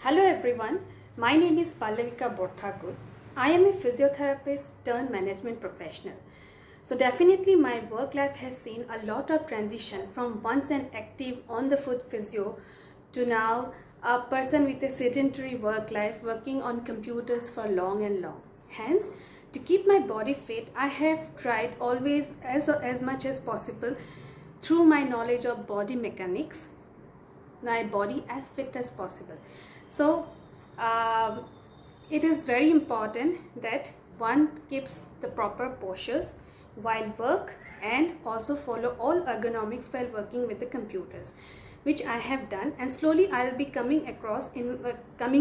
Hello everyone, my name is Pallavika Borthakur. I am a physiotherapist turned management professional. So definitely my work life has seen a lot of transition from once an active on the foot physio to now a person with a sedentary work life working on computers for long and long. Hence, to keep my body fit, I have tried always as much as possible through my knowledge of body mechanics, my body as fit as possible. So it is very important that one keeps the proper postures while work and also follow all ergonomics while working with the computers, which I have done, and slowly I'll be coming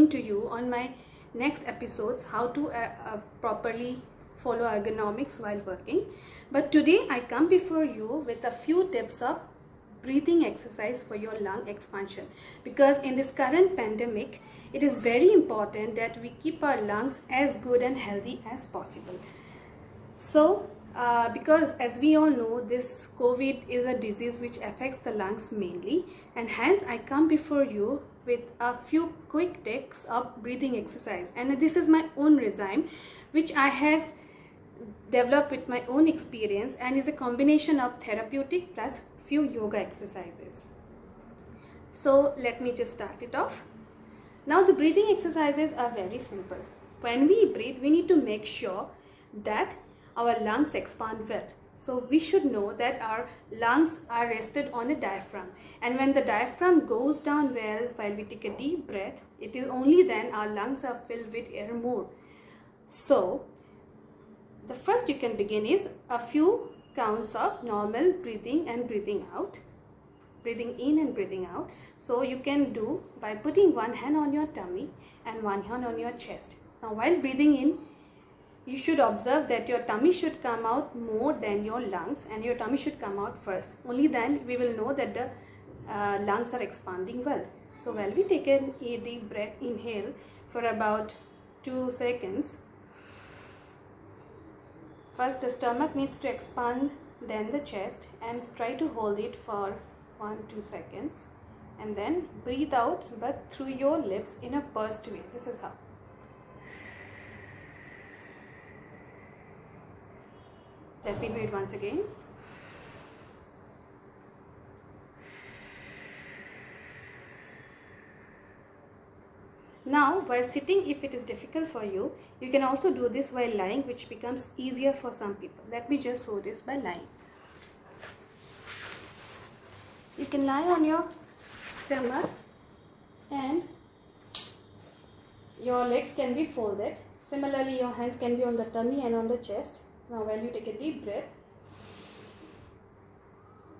to you on my next episodes how to properly follow ergonomics while working. But today I come before you with a few tips of breathing exercise for your lung expansion, because in this current pandemic it is very important that we keep our lungs as good and healthy as possible. So because as we all know, this COVID is a disease which affects the lungs mainly, and hence I come before you with a few quick tips of breathing exercise, and this is my own regime which I have developed with my own experience and is a combination of therapeutic plus few yoga exercises. So let me just start it off. Now the breathing exercises are very simple. When we breathe, we need to make sure that our lungs expand well. So we should know that our lungs are rested on a diaphragm, and when the diaphragm goes down well while we take a deep breath, it is only then our lungs are filled with air more. So the first you can begin is a few counts of normal breathing and breathing out, breathing in and breathing out. So you can do by putting one hand on your tummy and one hand on your chest. Now while breathing in, you should observe that your tummy should come out more than your lungs, and your tummy should come out first. Only then we will know that the lungs are expanding well. So while we take a deep breath, inhale for about 2 seconds. First the stomach needs to expand, then the chest, and try to hold it for 1-2 seconds, and then breathe out but through your lips in a pursed way. This is how. Let me do it once again. Now while sitting, if it is difficult for you, you can also do this while lying, which becomes easier for some people. Let me just show this by lying. You can lie on your stomach and your legs can be folded. Similarly, your hands can be on the tummy and on the chest. Now while you take a deep breath,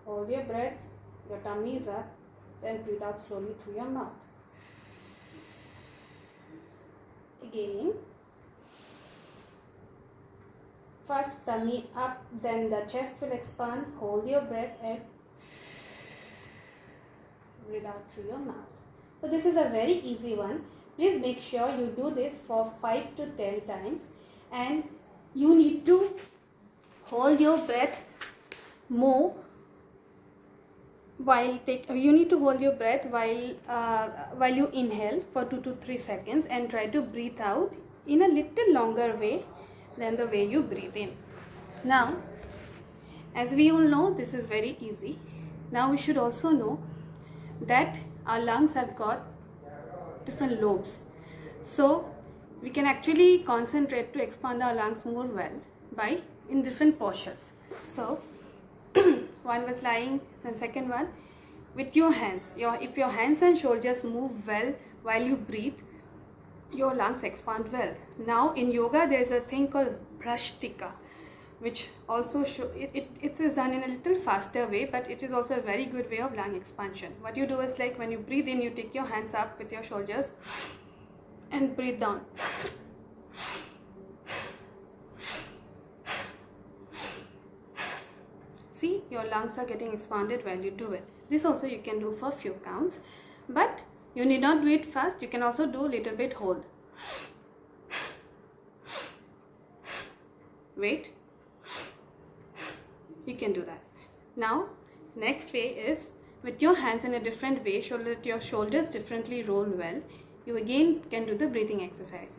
hold your breath, your tummy is up, then breathe out slowly through your mouth. Again, first tummy up, then the chest will expand. Hold your breath and breathe out through your mouth. So this is a very easy one. Please make sure you do this for 5 to 10 times, and you need to hold your breath more while you inhale for 2 to 3 seconds, and try to breathe out in a little longer way than the way you breathe in. Now, as we all know, this is very easy. Now we should also know that our lungs have got different lobes. So we can actually concentrate to expand our lungs more well by in different postures. So one was lying, then second one with your hands. If your hands and shoulders move well while you breathe, your lungs expand well. Now in yoga there is a thing called Bhrashtika, which also it is done in a little faster way, but it is also a very good way of lung expansion. What you do is, like when you breathe in, you take your hands up with your shoulders and breathe down. See, your lungs are getting expanded while you do it. This also you can do for few counts, but you need not do it fast. You can also do a little bit hold. Wait. You can do that. Now, next way is with your hands in a different way, so that your shoulders differently roll well. you again can do the breathing exercise.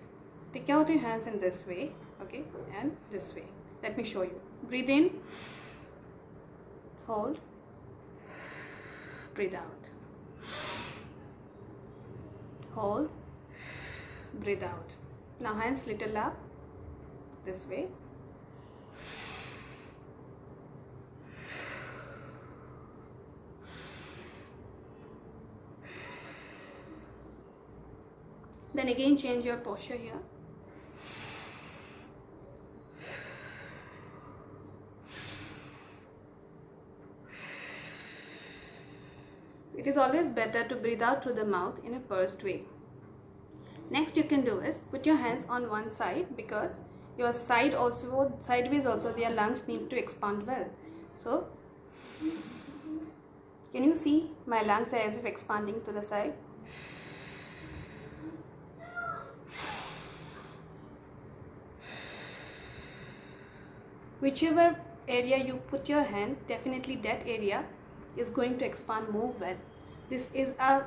Take out your hands in this way, okay, and this way. Let me show you. Breathe in, hold, breathe out, hold, breathe out. Now hands little up, this way. Then again change your posture here. It is always better to breathe out through the mouth in a pursed way. Next you can do is put your hands on one side, because your sideways also their lungs need to expand well. So can you see my lungs are as if expanding to the side? Whichever area you put your hand, definitely that area is going to expand more well. This is a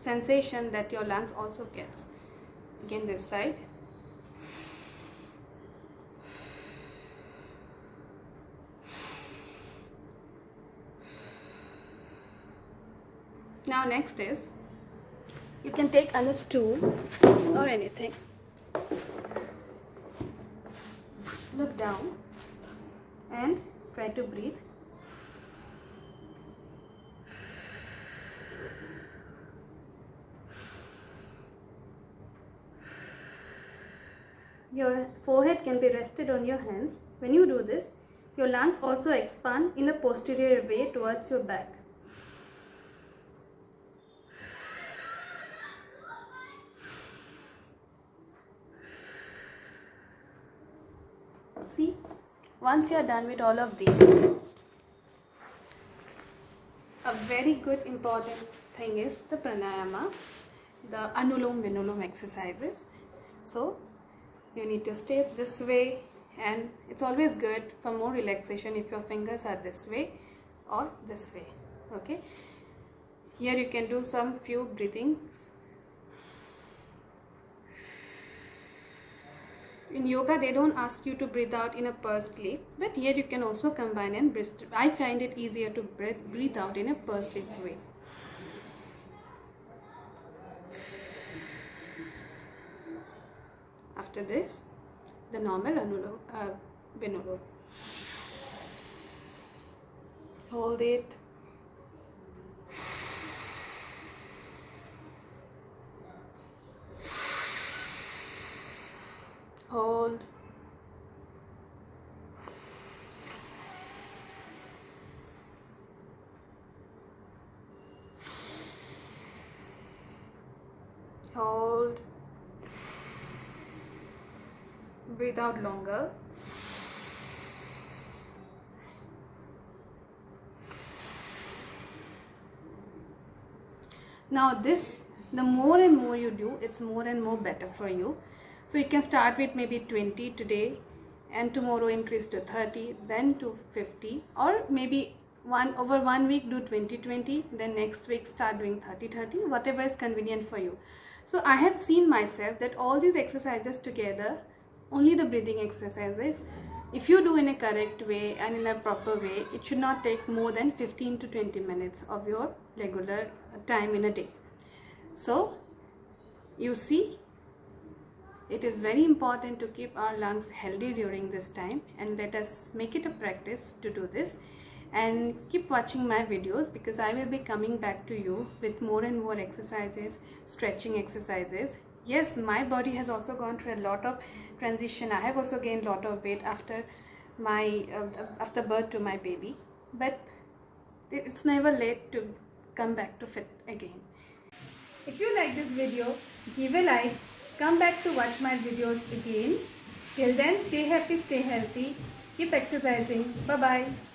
sensation that your lungs also gets. Again this side. Now next is, you can take a stool or anything. Look down and try to breathe. Your forehead can be rested on your hands. When you do this, your lungs also expand in a posterior way towards your back. See, once you are done with all of these, a very good important thing is the pranayama, the Anulom Vinulom exercises. So you need to stay this way, and it's always good for more relaxation if your fingers are this way or this way. Okay, here you can do some few breathings. In yoga they don't ask you to breathe out in a pursed lip, but here you can also combine and breathe. I find it easier to breathe out in a pursed lip way. After this, the normal Anulom Vinulom. Hold it. Hold. Hold. Breathe out longer. Now this, the more and more you do, it's more and more better for you. So you can start with maybe 20 today, and tomorrow increase to 30, then to 50, or maybe over 1 week do 20-20, then next week start doing 30-30, whatever is convenient for you. So I have seen myself that all these exercises together, only the breathing exercises, if you do in a correct way and in a proper way, it should not take more than 15 to 20 minutes of your regular time in a day. So you see, it is very important to keep our lungs healthy during this time, and let us make it a practice to do this. And keep watching my videos, because I will be coming back to you with more and more exercises, stretching exercises. Yes, my body has also gone through a lot of transition. I have also gained a lot of weight after my after birth to my baby, but it's never late to come back to fit again. If you like this video, give a like, come back to watch my videos again. Till then, stay happy, stay healthy, keep exercising. Bye bye.